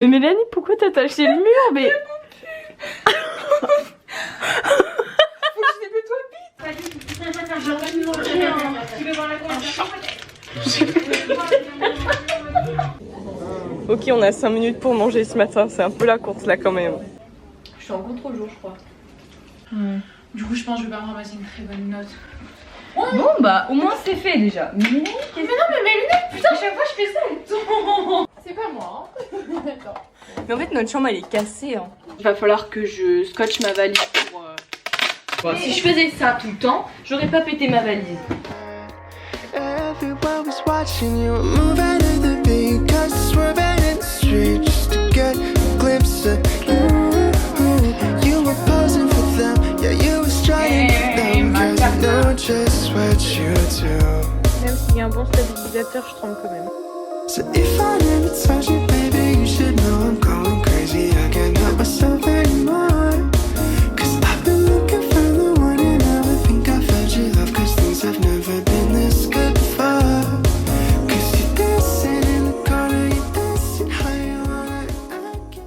Mais Mélanie, pourquoi t'as taché le mur? Mais... Faut que je débute toi vite. Ok, on a 5 minutes pour manger ce matin, c'est un peu la course là quand même. Je suis en contre-jour, je crois. Du coup, je pense que je vais pas me ramasser une très bonne note. Bon bah, au moins c'est fait déjà. Mais non, mais mes lunettes, putain, chaque fois je fais ça, elles tombent. C'est pas moi, hein. Attends. Mais en fait, notre chambre elle est cassée. Hein. Il va falloir que je scotche ma valise pour. Si je faisais ça tout le temps, j'aurais pas pété ma valise. Everyone was watching you move out of the beat, cause swerving in the street just to get a glimpse of you. You were posing for them, yeah, you were striding for them, cause you know just what you do. Même s'il y a un bon stabilisateur, je tremble quand même. So if I never touch you, baby, you should know I'm going crazy. I can't help myself anymore. Cause I've been looking for the one and now I think I found your love. Cause things have never been this good before. Cause you're dancing in the corner, you're dancing how you wanna act.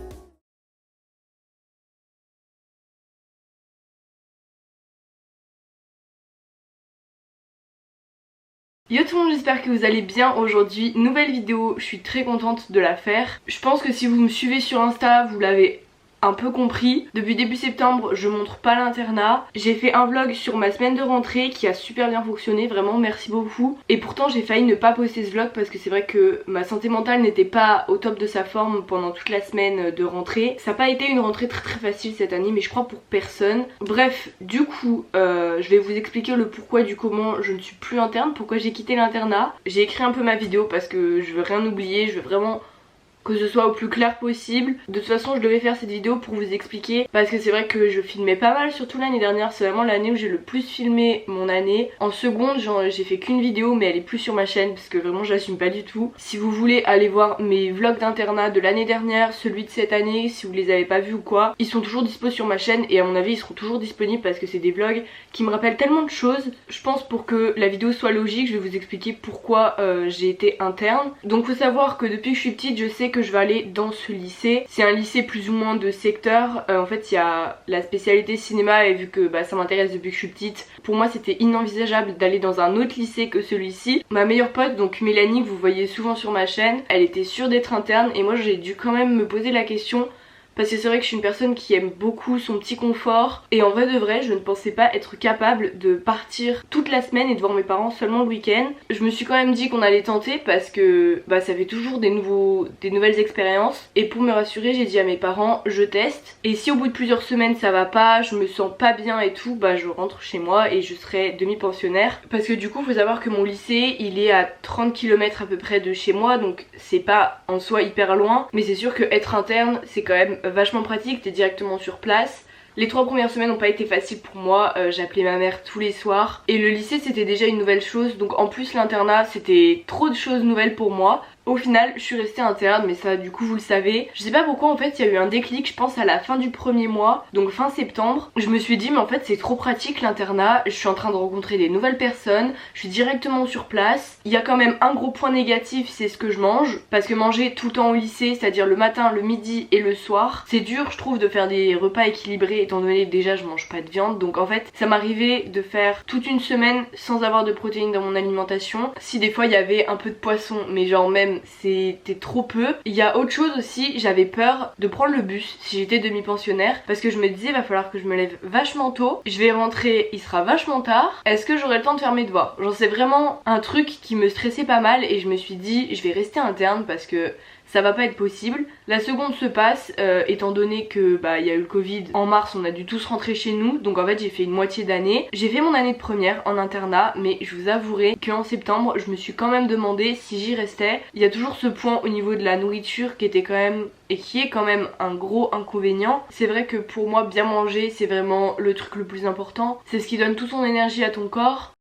Yo tout le monde, j'espère que vous allez bien aujourd'hui. Nouvelle vidéo, je suis très contente de la faire. Je pense que si vous me suivez sur Insta, vous l'avez un peu compris. Depuis début septembre, je montre pas l'internat. J'ai fait un vlog sur ma semaine de rentrée qui a super bien fonctionné, vraiment merci beaucoup. Et pourtant j'ai failli ne pas poster ce vlog parce que c'est vrai que ma santé mentale n'était pas au top de sa forme pendant toute la semaine de rentrée. Ça n'a pas été une rentrée très facile cette année, mais je crois pour personne. Bref, du coup, je vais vous expliquer le pourquoi du comment je ne suis plus interne, pourquoi j'ai quitté l'internat. J'ai écrit un peu ma vidéo parce que je veux rien oublier, je veux vraiment que ce soit au plus clair possible. De toute façon je devais faire cette vidéo pour vous expliquer parce que c'est vrai que je filmais pas mal, surtout l'année dernière. C'est vraiment l'année où j'ai le plus filmé mon année. En seconde j'ai fait qu'une vidéo mais elle est plus sur ma chaîne parce que vraiment j'assume pas du tout. Si vous voulez aller voir mes vlogs d'internat de l'année dernière, celui de cette année, si vous les avez pas vus ou quoi, ils sont toujours dispo sur ma chaîne et à mon avis ils seront toujours disponibles parce que c'est des vlogs qui me rappellent tellement de choses. Je pense pour que la vidéo soit logique, je vais vous expliquer pourquoi j'ai été interne. Donc faut savoir que depuis que je suis petite, je sais que je vais aller dans ce lycée. C'est un lycée plus ou moins de secteur. En fait il y a la spécialité cinéma et vu que ça m'intéresse depuis que je suis petite, pour moi c'était inenvisageable d'aller dans un autre lycée que celui-ci. Ma meilleure pote, donc Mélanie, que vous voyez souvent sur ma chaîne, elle était sûre d'être interne et moi j'ai dû quand même me poser la question. Parce que c'est vrai que je suis une personne qui aime beaucoup son petit confort. Et en vrai de vrai, je ne pensais pas être capable de partir toute la semaine et de voir mes parents seulement le week-end. Je me suis quand même dit qu'on allait tenter parce que ça fait toujours des nouvelles expériences. Et pour me rassurer, j'ai dit à mes parents, je teste. Et si au bout de plusieurs semaines ça va pas, je me sens pas bien et tout, je rentre chez moi et je serai demi-pensionnaire. Parce que du coup, faut savoir que mon lycée, il est à 30 km à peu près de chez moi. Donc c'est pas en soi hyper loin. Mais c'est sûr que être interne, c'est quand même vachement pratique, t'es directement sur place. Les 3 premières semaines n'ont pas été faciles pour moi, j'appelais ma mère tous les soirs. Et le lycée c'était déjà une nouvelle chose, donc en plus l'internat c'était trop de choses nouvelles pour moi. Au final je suis restée interne, mais ça du coup vous le savez. Je sais pas pourquoi en fait il y a eu un déclic, je pense à la fin du premier mois, donc fin septembre. Je me suis dit mais en fait c'est trop pratique l'internat, je suis en train de rencontrer des nouvelles personnes, je suis directement sur place. Il y a quand même un gros point négatif, c'est ce que je mange. Parce que manger tout le temps au lycée, c'est-à-dire le matin, le midi et le soir, c'est dur je trouve de faire des repas équilibrés étant donné que déjà je mange pas de viande. Donc en fait ça m'arrivait de faire toute une semaine sans avoir de protéines dans mon alimentation. Si des fois il y avait un peu de poisson, mais genre même c'était trop peu. Il y a autre chose aussi, j'avais peur de prendre le bus si j'étais demi-pensionnaire parce que je me disais va falloir que je me lève vachement tôt, je vais rentrer, il sera vachement tard, est-ce que j'aurai le temps de faire mes devoirs? Genre c'est vraiment un truc qui me stressait pas mal et je me suis dit je vais rester interne parce que ça va pas être possible. La seconde se passe, étant donné que il y a eu le Covid, en mars on a dû tous rentrer chez nous, donc en fait j'ai fait une moitié d'année. J'ai fait mon année de première en internat, mais je vous avouerai qu'en septembre je me suis quand même demandé si j'y restais. Il y a toujours ce point au niveau de la nourriture qui était quand même et qui est quand même un gros inconvénient. C'est vrai que pour moi bien manger c'est vraiment le truc le plus important, c'est ce qui donne toute son énergie à ton corps.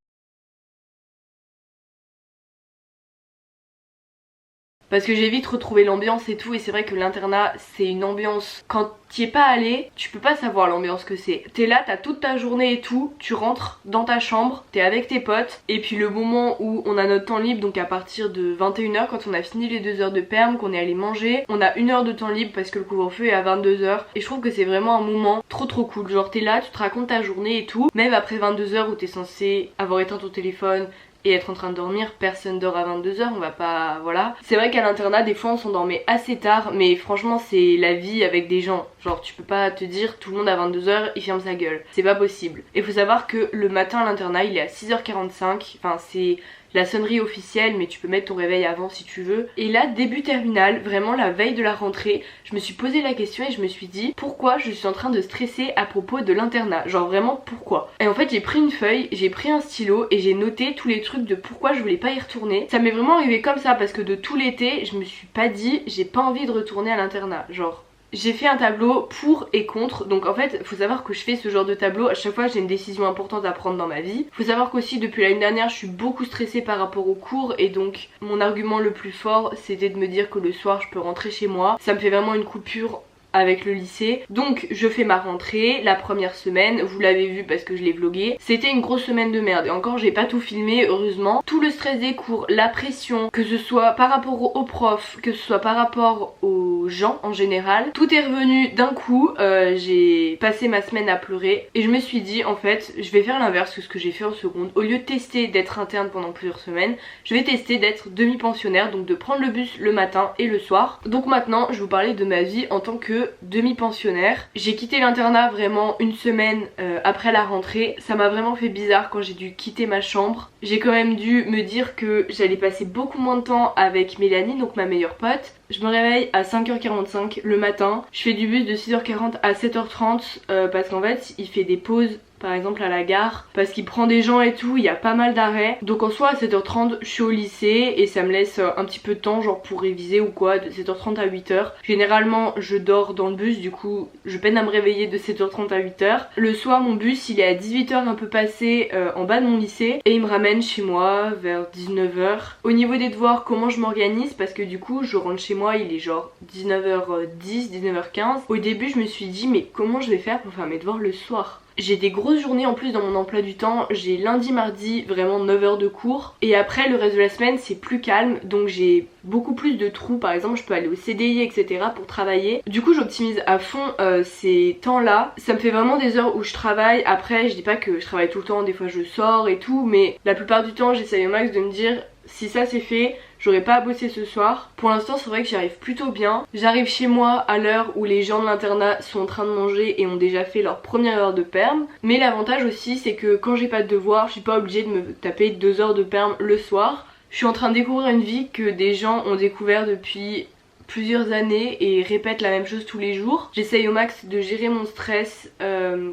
parce que j'ai vite retrouvé l'ambiance et tout, et c'est vrai que l'internat c'est une ambiance, quand t'y es pas allé, tu peux pas savoir l'ambiance que c'est. T'es là, t'as toute ta journée et tout, tu rentres dans ta chambre, t'es avec tes potes, et puis le moment où on a notre temps libre, donc à partir de 21h, quand on a fini les 2 heures de perm, qu'on est allé manger, on a 1 heure de temps libre parce que le couvre-feu est à 22h, et je trouve que c'est vraiment un moment trop cool. Genre t'es là, tu te racontes ta journée et tout, même après 22h où t'es censé avoir éteint ton téléphone et être en train de dormir, personne dort à 22h, on va pas... voilà. C'est vrai qu'à l'internat des fois on s'endormait assez tard, mais franchement c'est la vie avec des gens. Genre tu peux pas te dire tout le monde à 22h il ferme sa gueule, c'est pas possible. Et faut savoir que le matin à l'internat il est à 6h45, enfin c'est la sonnerie officielle, mais tu peux mettre ton réveil avant si tu veux. Et là, début terminale, vraiment la veille de la rentrée, je me suis posé la question et je me suis dit pourquoi je suis en train de stresser à propos de l'internat. Genre vraiment pourquoi. Et en fait j'ai pris une feuille, j'ai pris un stylo et j'ai noté tous les trucs de pourquoi je voulais pas y retourner. Ça m'est vraiment arrivé comme ça parce que de tout l'été, je me suis pas dit j'ai pas envie de retourner à l'internat. Genre... j'ai fait un tableau pour et contre, donc en fait faut savoir que je fais ce genre de tableau à chaque fois j'ai une décision importante à prendre dans ma vie. Faut savoir qu'aussi depuis l'année dernière je suis beaucoup stressée par rapport aux cours, et donc mon argument le plus fort c'était de me dire que le soir je peux rentrer chez moi. Ça me fait vraiment une coupure avec le lycée. Donc je fais ma rentrée, la première semaine, vous l'avez vu parce que je l'ai vlogué. C'était une grosse semaine de merde et encore j'ai pas tout filmé heureusement. Tout le stress des cours, la pression, que ce soit par rapport aux profs, que ce soit par rapport aux gens en général, tout est revenu d'un coup. J'ai passé ma semaine à pleurer et je me suis dit en fait je vais faire l'inverse que ce que j'ai fait en seconde. Au lieu de tester d'être interne pendant plusieurs semaines, je vais tester d'être demi-pensionnaire, donc de prendre le bus le matin et le soir. Donc maintenant je vais vous parler de ma vie en tant que demi-pensionnaire. J'ai quitté l'internat vraiment une semaine après la rentrée. Ça m'a vraiment fait bizarre quand j'ai dû quitter ma chambre. J'ai quand même dû me dire que j'allais passer beaucoup moins de temps avec Mélanie, donc ma meilleure pote. Je me réveille à 5h45 le matin. Je fais du bus de 6h40 à 7h30 parce qu'en fait il fait des pauses par exemple à la gare parce qu'il prend des gens et tout, il y a pas mal d'arrêts. Donc en soi à 7h30 je suis au lycée et ça me laisse un petit peu de temps genre pour réviser ou quoi, de 7h30 à 8h. Généralement je dors dans le bus, du coup je peine à me réveiller de 7h30 à 8h. Le soir mon bus il est à 18h un peu passé en bas de mon lycée et il me ramène chez moi vers 19h. Au niveau des devoirs, comment je m'organise, parce que du coup je rentre chez moi, il est genre 19h10, 19h15. Au début je me suis dit mais comment je vais faire pour faire mes devoirs le soir? J'ai des grosses journées en plus dans mon emploi du temps, j'ai lundi, mardi vraiment 9 heures de cours et après le reste de la semaine c'est plus calme, donc j'ai beaucoup plus de trous. Par exemple je peux aller au CDI etc pour travailler, du coup j'optimise à fond ces temps là. Ça me fait vraiment des heures où je travaille. Après je dis pas que je travaille tout le temps, des fois je sors et tout, mais la plupart du temps j'essaye au max de me dire si ça c'est fait, j'aurais pas à bosser ce soir. Pour l'instant c'est vrai que j'y arrive plutôt bien. J'arrive chez moi à l'heure où les gens de l'internat sont en train de manger et ont déjà fait leur première heure de perm. Mais l'avantage aussi c'est que quand j'ai pas de devoirs, je suis pas obligée de me taper 2 heures de perm le soir. Je suis en train de découvrir une vie que des gens ont découvert depuis plusieurs années et répète la même chose tous les jours. J'essaye au max de gérer mon stress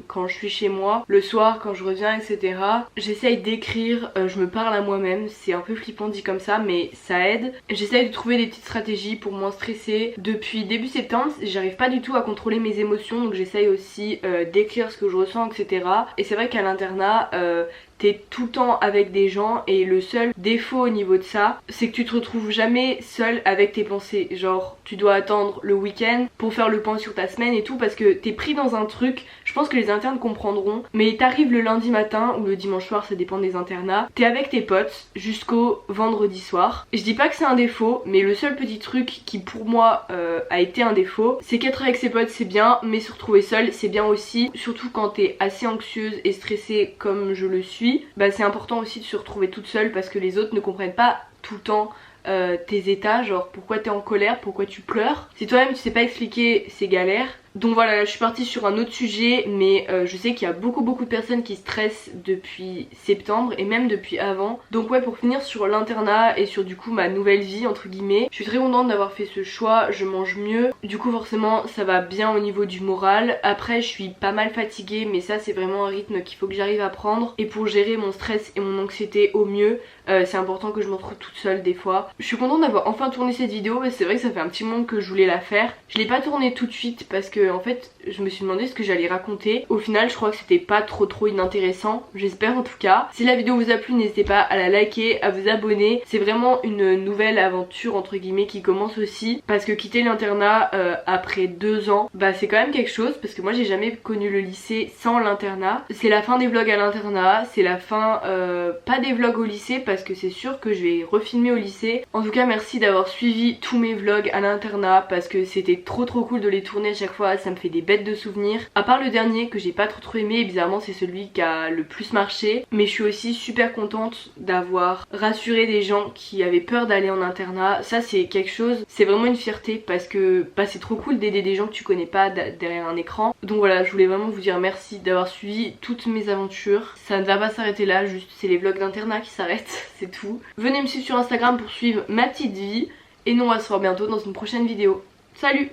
quand je suis chez moi, le soir quand je reviens etc. J'essaye d'écrire, je me parle à moi-même, c'est un peu flippant dit comme ça mais ça aide. J'essaye de trouver des petites stratégies pour moins stresser. Depuis début septembre j'arrive pas du tout à contrôler mes émotions, donc j'essaye aussi d'écrire ce que je ressens etc. Et c'est vrai qu'à l'internat t'es tout le temps avec des gens et le seul défaut au niveau de ça c'est que tu te retrouves jamais seul avec tes pensées. Genre tu dois attendre le week-end pour faire le point sur ta semaine et tout parce que t'es pris dans un truc. Je pense que les internes comprendront, mais t'arrives le lundi matin ou le dimanche soir, ça dépend des internats, t'es avec tes potes jusqu'au vendredi soir. Je dis pas que c'est un défaut, mais le seul petit truc qui pour moi a été un défaut c'est qu'être avec ses potes c'est bien, mais se retrouver seul c'est bien aussi, surtout quand t'es assez anxieuse et stressée comme je le suis. Bah c'est important aussi de se retrouver toute seule parce que les autres ne comprennent pas tout le temps tes états, genre pourquoi t'es en colère, pourquoi tu pleures. Si toi-même tu sais pas expliquer, c'est galère. Donc voilà, là, je suis partie sur un autre sujet, mais je sais qu'il y a beaucoup de personnes qui stressent depuis septembre et même depuis avant. Donc ouais, pour finir sur l'internat et sur du coup ma nouvelle vie entre guillemets, je suis très contente d'avoir fait ce choix, je mange mieux. Du coup forcément ça va bien au niveau du moral. Après je suis pas mal fatiguée, mais ça c'est vraiment un rythme qu'il faut que j'arrive à prendre. Et pour gérer mon stress et mon anxiété au mieux, c'est important que je me retrouve toute seule des fois. Je suis contente d'avoir enfin tourné cette vidéo, mais c'est vrai que ça fait un petit moment que je voulais la faire. Je l'ai pas tournée tout de suite parce que que en fait je me suis demandé ce que j'allais raconter. Au final je crois que c'était pas trop inintéressant, j'espère en tout cas. Si la vidéo vous a plu, n'hésitez pas à la liker, à vous abonner. C'est vraiment une nouvelle aventure entre guillemets qui commence aussi, parce que quitter l'internat après 2 ans, bah c'est quand même quelque chose, parce que moi j'ai jamais connu le lycée sans l'internat. C'est la fin des vlogs à l'internat, c'est la fin pas des vlogs au lycée, parce que c'est sûr que je vais refilmer au lycée. En tout cas merci d'avoir suivi tous mes vlogs à l'internat, parce que c'était trop cool de les tourner à chaque fois, ça me fait des bêtes de souvenirs. À part le dernier que j'ai pas trop aimé, bizarrement c'est celui qui a le plus marché, mais je suis aussi super contente d'avoir rassuré des gens qui avaient peur d'aller en internat. Ça c'est quelque chose, c'est vraiment une fierté, parce que bah, c'est trop cool d'aider des gens que tu connais pas derrière un écran. Donc voilà, je voulais vraiment vous dire merci d'avoir suivi toutes mes aventures. Ça ne va pas s'arrêter là, juste c'est les vlogs d'internat qui s'arrêtent, c'est tout. Venez me suivre sur Instagram pour suivre ma petite vie, et nous on va se voir bientôt dans une prochaine vidéo. Salut!